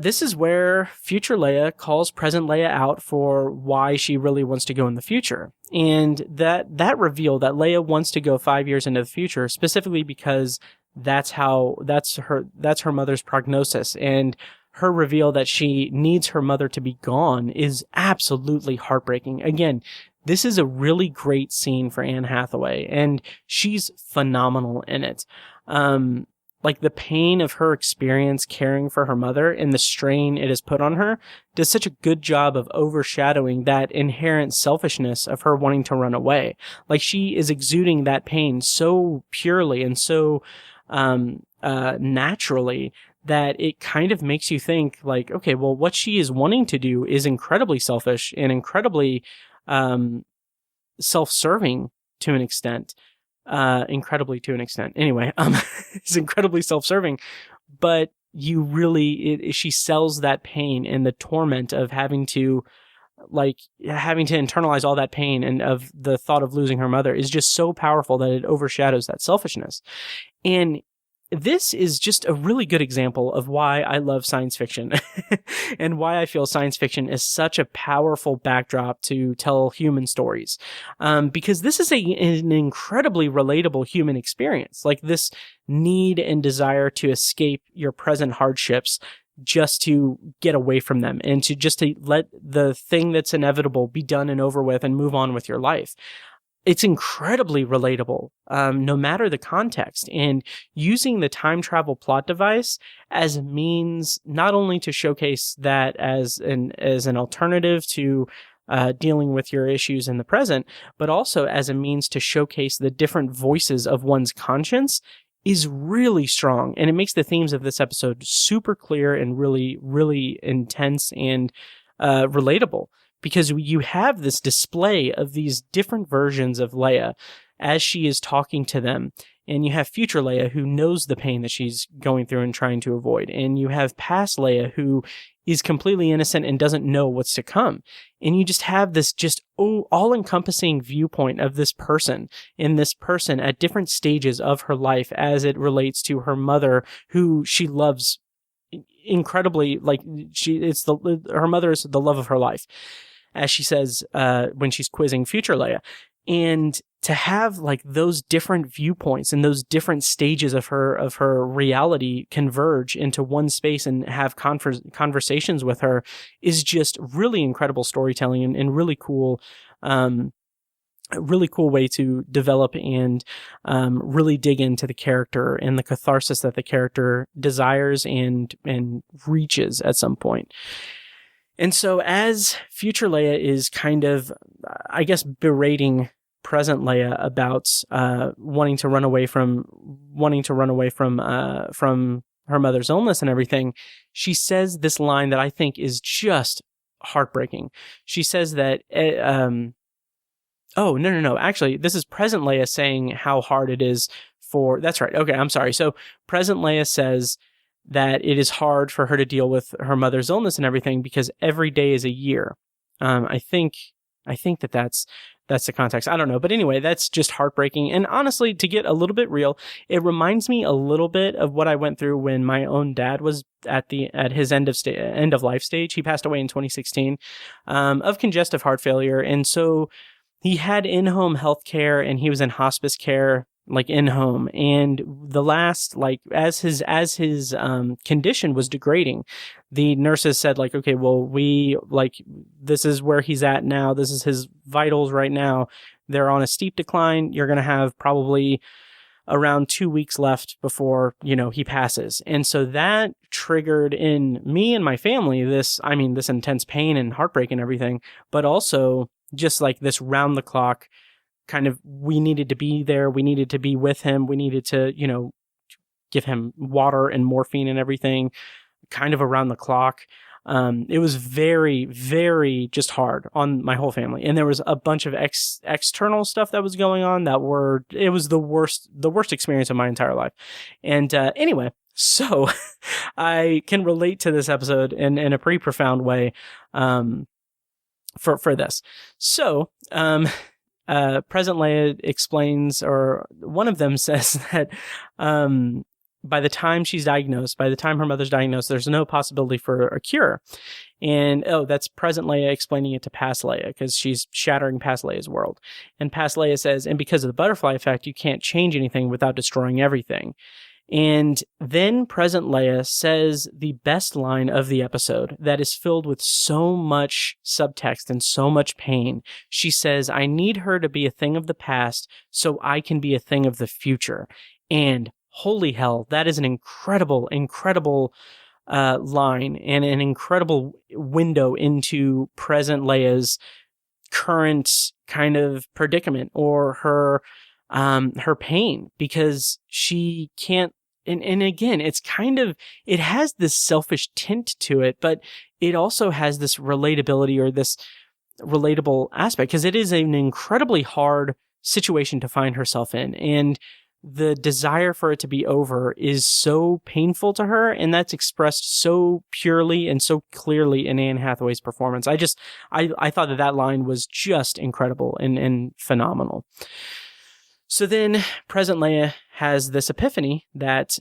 this is where future Leia calls present Leia out for why she really wants to go in the future. And that reveal that Leia wants to go 5 years into the future, specifically because that's her mother's prognosis, and her reveal that she needs her mother to be gone is absolutely heartbreaking. Again, this is a really great scene for Anne Hathaway, and she's phenomenal in it. Like, the pain of her experience caring for her mother and the strain it has put on her does such a good job of overshadowing that inherent selfishness of her wanting to run away. Like, she is exuding that pain so purely and so naturally that it kind of makes you think, like, okay, well, what she is wanting to do is incredibly selfish and incredibly self-serving to an extent. Anyway, it's incredibly self-serving, but she sells that pain and the torment of having to internalize all that pain and of the thought of losing her mother is just so powerful that it overshadows that selfishness. And this is just a really good example of why I love science fiction and why I feel science fiction is such a powerful backdrop to tell human stories. Because this is an incredibly relatable human experience, like this need and desire to escape your present hardships just to get away from them and to let the thing that's inevitable be done and over with and move on with your life. It's incredibly relatable, no matter the context, and using the time travel plot device as a means not only to showcase that as an alternative to dealing with your issues in the present, but also as a means to showcase the different voices of one's conscience is really strong, and it makes the themes of this episode super clear and really, really intense and relatable. Because you have this display of these different versions of Leia as she is talking to them. And you have future Leia who knows the pain that she's going through and trying to avoid. And you have past Leia who is completely innocent and doesn't know what's to come. And you just have this all-encompassing viewpoint of this person at different stages of her life as it relates to her mother, who she loves incredibly. Like, her mother is the love of her life, as she says when she's quizzing future Leia. And to have like those different viewpoints and those different stages of her reality converge into one space and have conversations with her is just really incredible storytelling and really cool. A really cool way to develop and really dig into the character and the catharsis that the character desires and reaches at some point. And so as future Leia is kind of, I guess, berating present Leia about wanting to run away from her mother's illness and everything, she says this line that I think is just heartbreaking. She says that no. Actually, this is present Leia saying how hard it is that's right. Okay, I'm sorry. So present Leia says that it is hard for her to deal with her mother's illness and everything because every day is a year. I think that's the context. I don't know. But anyway, that's just heartbreaking. And honestly, to get a little bit real, it reminds me a little bit of what I went through when my own dad was at his end of life stage. He passed away in 2016 of congestive heart failure. And so he had in-home health care and he was in hospice care like in home. And the last, like, as his condition was degrading, the nurses said, like, okay, well, this is where he's at now. This is his vitals right now. They're on a steep decline. You're going to have probably around 2 weeks left before, he passes. And so that triggered in me and my family this intense pain and heartbreak and everything, but also just like this round the clock kind of, we needed to be there. We needed to be with him. We needed to, give him water and morphine and everything kind of around the clock. It was very, very just hard on my whole family. And there was a bunch of external stuff that was going on it was the worst experience of my entire life. And, anyway, so I can relate to this episode in a pretty profound way, for this. So, Present Leia explains, or one of them says that, by the time her mother's diagnosed, there's no possibility for a cure. And, that's Present Leia explaining it to Past Leia, because she's shattering Past Leia's world. And Past Leia says, and because of the butterfly effect, you can't change anything without destroying everything. And then Present Leia says the best line of the episode that is filled with so much subtext and so much pain. She says, I need her to be a thing of the past so I can be a thing of the future. And holy hell, that is an incredible, incredible line and an incredible window into Present Leia's current kind of predicament, or her pain, because she can't. And again, it's it has this selfish tint to it, but it also has this relatability, or this relatable aspect, because it is an incredibly hard situation to find herself in. And the desire for it to be over is so painful to her, and that's expressed so purely and so clearly in Anne Hathaway's performance. I thought that line was just incredible and phenomenal. So then Present Leia has this epiphany that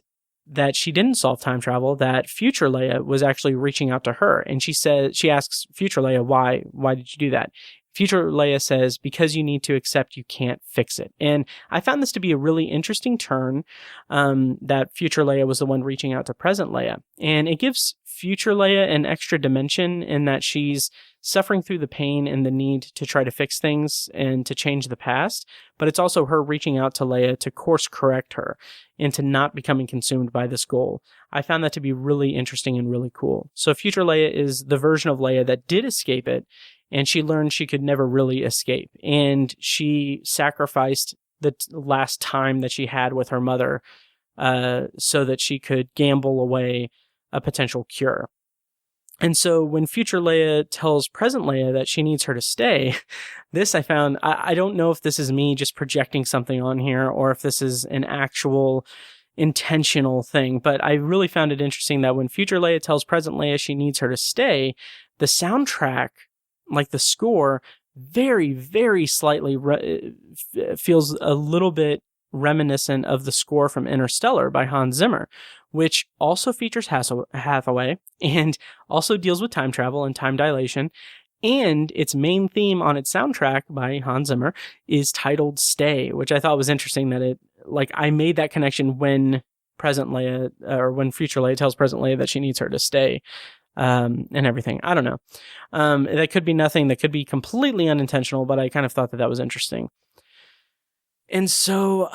she didn't solve time travel, that Future Leia was actually reaching out to her. And she asks Future Leia, why did you do that? Future Leia says, because you need to accept you can't fix it. And I found this to be a really interesting turn, that Future Leia was the one reaching out to Present Leia. And it gives Future Leia an extra dimension in that she's suffering through the pain and the need to try to fix things and to change the past. But it's also her reaching out to Leia to course correct her into not becoming consumed by this goal. I found that to be really interesting and really cool. So Future Leia is the version of Leia that did escape it, and she learned she could never really escape. And she sacrificed the last time that she had with her mother so that she could gamble away a potential cure. And so when Future Leia tells Present Leia that she needs her to stay, this I found, I don't know if this is me just projecting something on here, or if this is an actual intentional thing, but I really found it interesting that when Future Leia tells Present Leia she needs her to stay, the soundtrack, like the score, very, very slightly feels a little bit reminiscent of the score from Interstellar by Hans Zimmer, which also features Hathaway and also deals with time travel and time dilation. And its main theme on its soundtrack by Hans Zimmer is titled Stay, which I thought was interesting that I made that connection when Present Leia, or when Future Leia tells Present Leia that she needs her to stay. And everything. I don't know. That could be nothing. That could be completely unintentional, but I kind of thought that was interesting. And so,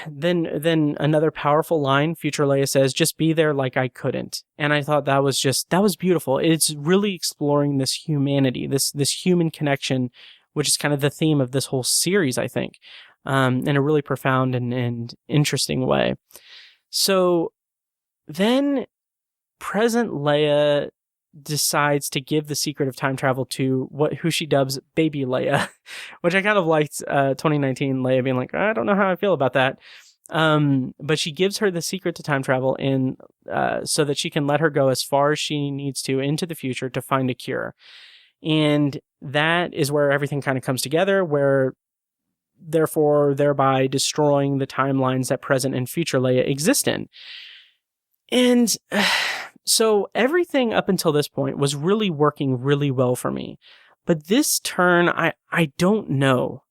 then another powerful line, Future Leia says, just be there like I couldn't. And I thought that was beautiful. It's really exploring this humanity, this human connection, which is kind of the theme of this whole series, I think, in a really profound and interesting way. So then Present Leia decides to give the secret of time travel to who she dubs Baby Leia, which I kind of liked. 2019 Leia being like, I don't know how I feel about that, but she gives her the secret to time travel, and so that she can let her go as far as she needs to into the future to find a cure. And that is where everything kind of comes together, where thereby destroying the timelines that present and future Leia exist in. And so everything up until this point was really working really well for me. But this turn, I don't know.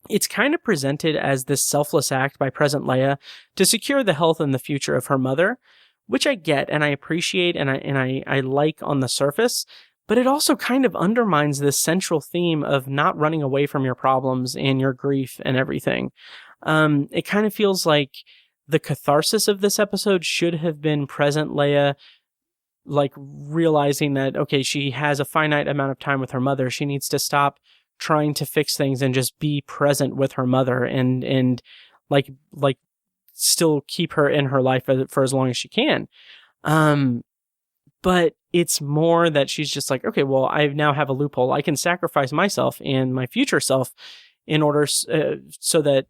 it's kind of presented as this selfless act by present Leia to secure the health and the future of her mother, which I get and I appreciate and I like on the surface, but it also kind of undermines this central theme of not running away from your problems and your grief and everything. It kind of feels like the catharsis of this episode should have been present Leia, like realizing that, okay, she has a finite amount of time with her mother. She needs to stop trying to fix things and just be present with her mother and like still keep her in her life for as long as she can. But it's more that she's just like, okay, well, I now have a loophole. I can sacrifice myself and my future self in order so that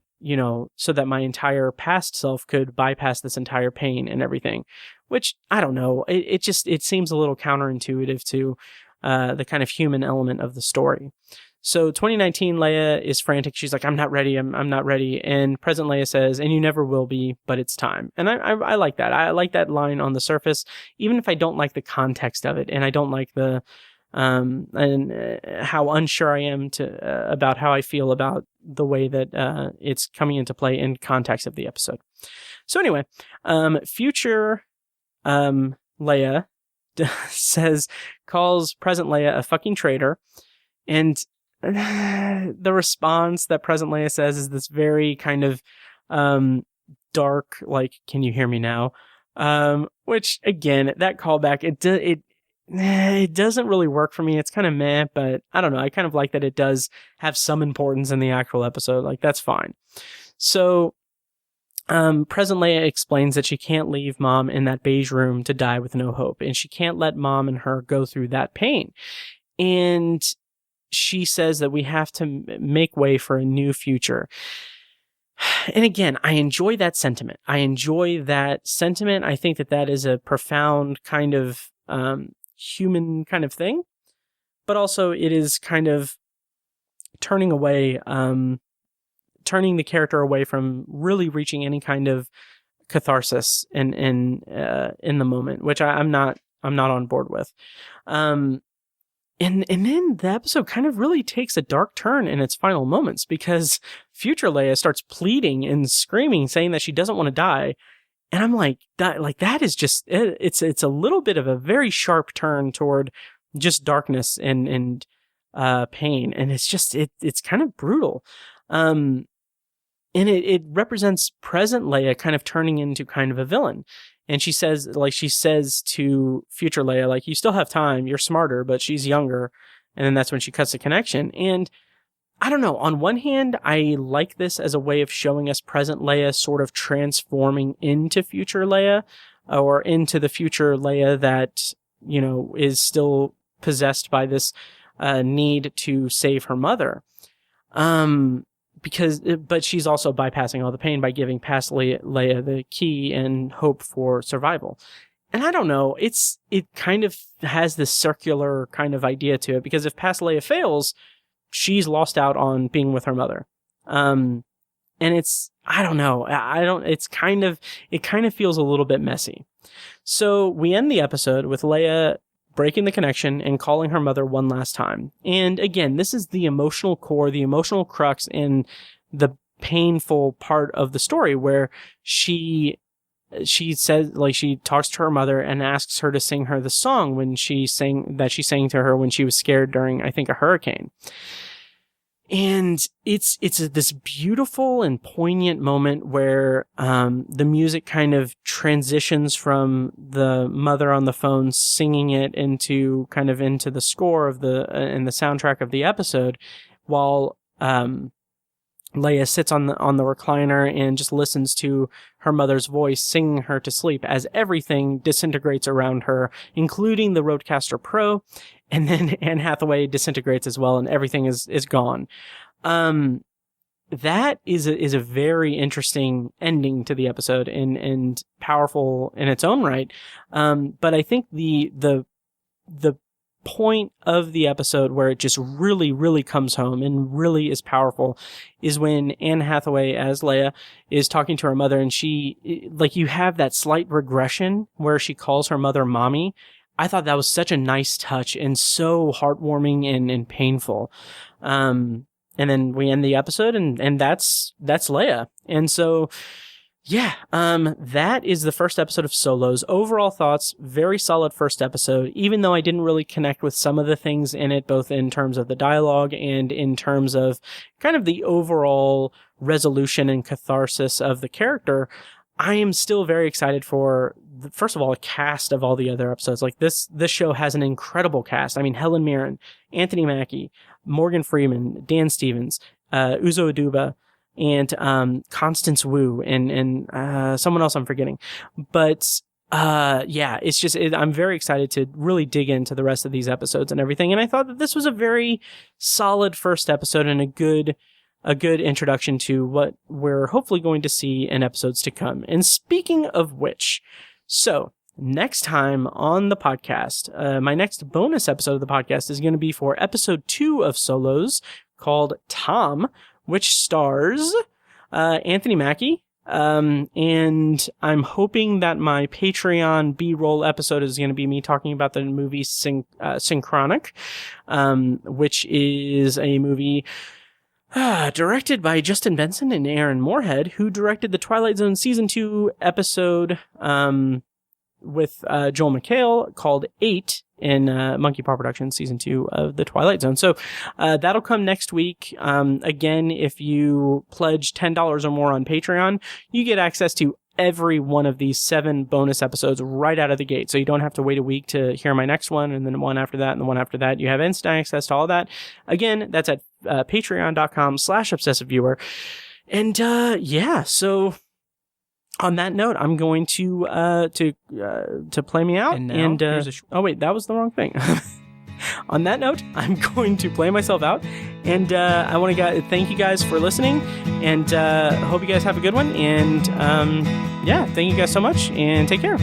my entire past self could bypass this entire pain and everything, which I don't know. It seems a little counterintuitive to the kind of human element of the story. So 2019 Leia is frantic. She's like, I'm not ready. I'm not ready. And present Leia says, and you never will be, but it's time. And I like that. I like that line on the surface, even if I don't like the context of it. And I don't like the, how unsure I am about how I feel about the way that, it's coming into play in context of the episode. So anyway, future, Leia calls present Leia a fucking traitor. And the response that present Leia says is this very kind of dark, like, can you hear me now? Which again, that callback, it doesn't really work for me. It's kind of meh, but I don't know. I kind of like that it does have some importance in the actual episode. Like, that's fine. So present Leia explains that she can't leave Mom in that beige room to die with no hope, and she can't let Mom and her go through that pain. And she says that we have to make way for a new future. And again, I enjoy that sentiment. I think that is a profound kind of human kind of thing, but also it is kind of turning the character away from really reaching any kind of catharsis in the moment, which I'm not on board with. And then the episode kind of really takes a dark turn in its final moments, because future Leia starts pleading and screaming, saying that she doesn't want to die. And I'm like, that is just, it's a little bit of a very sharp turn toward just darkness and pain. And it's just, it's kind of brutal. And it represents present Leia kind of turning into kind of a villain. And she says to future Leia, like, you still have time, you're smarter, but she's younger. And then that's when she cuts the connection. And I don't know, on one hand, I like this as a way of showing us present Leia sort of transforming into future Leia, or into the future Leia that, is still possessed by this need to save her mother. But she's also bypassing all the pain by giving past Leia the key and hope for survival. And I don't know, it kind of has this circular kind of idea to it, because if past Leia fails, she's lost out on being with her mother. And I don't know, it kind of feels a little bit messy. So we end the episode with Leia breaking the connection and calling her mother one last time. And again, this is the emotional core, the emotional crux, and the painful part of the story, where she says, like, she talks to her mother and asks her to sing her the song when she sang to her when she was scared during, I think, a hurricane. And it's this beautiful and poignant moment where the music kind of transitions from the mother on the phone singing it into the score of and the soundtrack of the episode, while Leia sits on the recliner and just listens to her mother's voice singing her to sleep as everything disintegrates around her, including the Rodecaster Pro. And then Anne Hathaway disintegrates as well, and everything is gone. That is a very interesting ending to the episode, and powerful in its own right. But I think the point of the episode where it just really, really comes home and really is powerful is when Anne Hathaway as Leia is talking to her mother, and you have that slight regression where she calls her mother mommy. I thought that was such a nice touch and so heartwarming and painful. And And then we end the episode, and that's Leah. And so, yeah, that is the first episode of Solos. Overall thoughts, very solid first episode, even though I didn't really connect with some of the things in it, both in terms of the dialogue and in terms of kind of the overall resolution and catharsis of the character. I am still very excited for, first of all, a cast of all the other episodes. Like this show has an incredible cast. I mean, Helen Mirren, Anthony Mackie, Morgan Freeman, Dan Stevens, Uzo Aduba, and Constance Wu, and someone else I'm forgetting. But yeah, it's just, I'm very excited to really dig into the rest of these episodes and everything. And I thought that this was a very solid first episode and a good introduction to what we're hopefully going to see in episodes to come. And speaking of which, so next time on the podcast, my next bonus episode of the podcast is going to be for episode 2 of Solos, called Tom, which stars Anthony Mackie. And I'm hoping that my Patreon B-roll episode is going to be me talking about the movie Synchronic, which is a movie directed by Justin Benson and Aaron Moorhead, who directed the Twilight Zone Season 2 episode with Joel McHale called 8 in Monkey Paw Productions Season 2 of the Twilight Zone. So that'll come next week. Again, if you pledge $10 or more on Patreon, you get access to every one of these 7 bonus episodes right out of the gate. So you don't have to wait a week to hear my next one, and then the one after that, and the one after that. You have instant access to all that. Again, that's at patreon.com/obsessiveviewer. And yeah, so on that note, I'm going to play me out. And oh wait, that was the wrong thing. On that note, I'm going to play myself out, and I want to thank you guys for listening, and hope you guys have a good one. And yeah, thank you guys so much, and take care.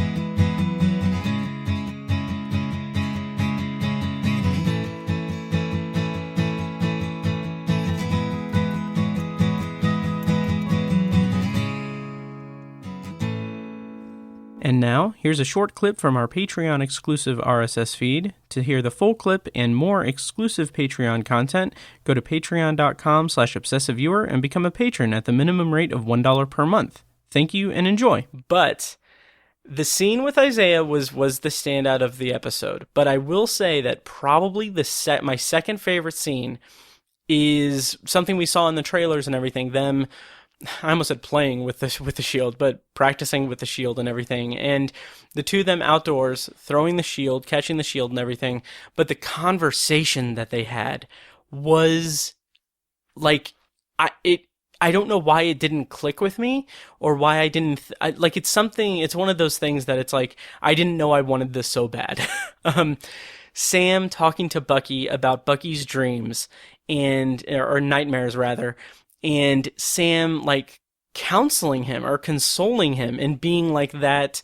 And now, here's a short clip from our Patreon-exclusive RSS feed. To hear the full clip and more exclusive Patreon content, go to patreon.com/obsessiveviewer and become a patron at the minimum rate of $1 per month. Thank you and enjoy. But the scene with Isaiah was the standout of the episode. But I will say that probably my second favorite scene is something we saw in the trailers and everything, them... I almost said playing with the shield, but practicing with the shield and everything. And the two of them outdoors, throwing the shield, catching the shield and everything. But the conversation that they had was like, I don't know why it didn't click with me, or why I didn't, it's one of those things that it's like, I didn't know I wanted this so bad. Sam talking to Bucky about Bucky's dreams or nightmares rather. And Sam, like, counseling him or consoling him and being like that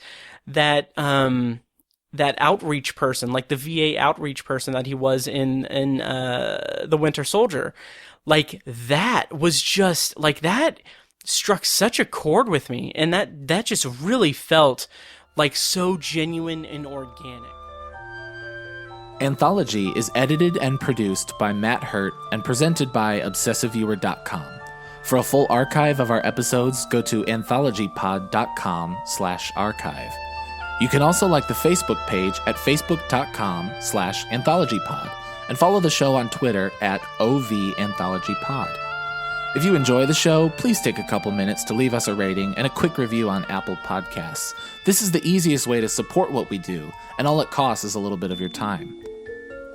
outreach person, like the VA outreach person that he was in The Winter Soldier. Like, that was just, like, that struck such a chord with me. And that just really felt, like, so genuine and organic. Anthology is edited and produced by Matt Hurt and presented by ObsessiveViewer.com. For a full archive of our episodes, go to anthologypod.com/archive. You can also like the Facebook page at facebook.com/anthologypod and follow the show on Twitter at OVAnthologyPod. If you enjoy the show, please take a couple minutes to leave us a rating and a quick review on Apple Podcasts. This is the easiest way to support what we do, and all it costs is a little bit of your time.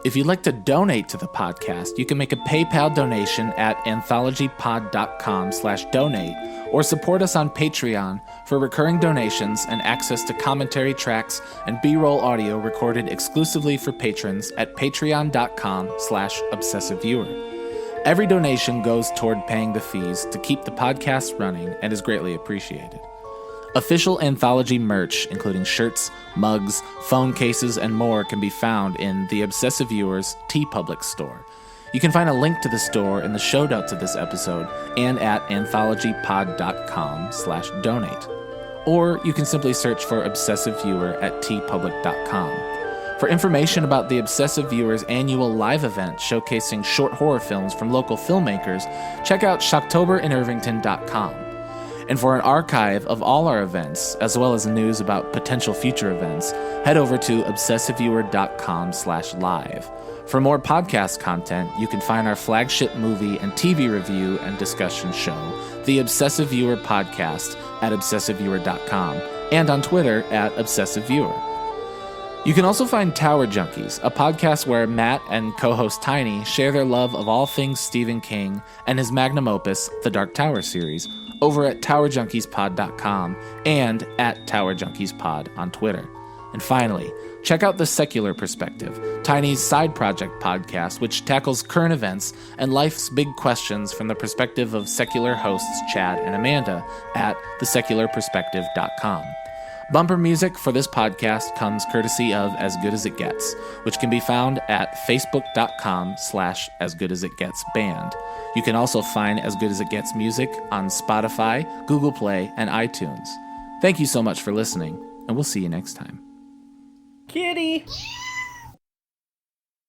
If you'd like to donate to the podcast, you can make a PayPal donation at anthologypod.com/donate or support us on Patreon for recurring donations and access to commentary tracks and B-roll audio recorded exclusively for patrons at patreon.com/obsessiveviewer. Every donation goes toward paying the fees to keep the podcast running and is greatly appreciated. Official Anthology merch, including shirts, mugs, phone cases, and more, can be found in the Obsessive Viewers TeePublic store. You can find a link to the store in the show notes of this episode and at anthologypod.com/donate. Or you can simply search for Obsessive Viewer at teepublic.com. For information about the Obsessive Viewer's annual live event showcasing short horror films from local filmmakers, check out shocktoberinirvington.com. And for an archive of all our events, as well as news about potential future events, head over to obsessiveviewer.com/live. For more podcast content, you can find our flagship movie and TV review and discussion show, The Obsessive Viewer Podcast, at obsessiveviewer.com, and on Twitter at obsessiveviewer. You can also find Tower Junkies, a podcast where Matt and co-host Tiny share their love of all things Stephen King and his magnum opus, The Dark Tower series, over at towerjunkiespod.com and at towerjunkiespod on Twitter. And finally, check out The Secular Perspective, Tiny's side project podcast, which tackles current events and life's big questions from the perspective of secular hosts Chad and Amanda at thesecularperspective.com. Bumper music for this podcast comes courtesy of As Good As It Gets, which can be found at facebook.com/asgoodasitgetsband. You can also find As Good As It Gets music on Spotify, Google Play, and iTunes. Thank you so much for listening, and we'll see you next time. Kitty!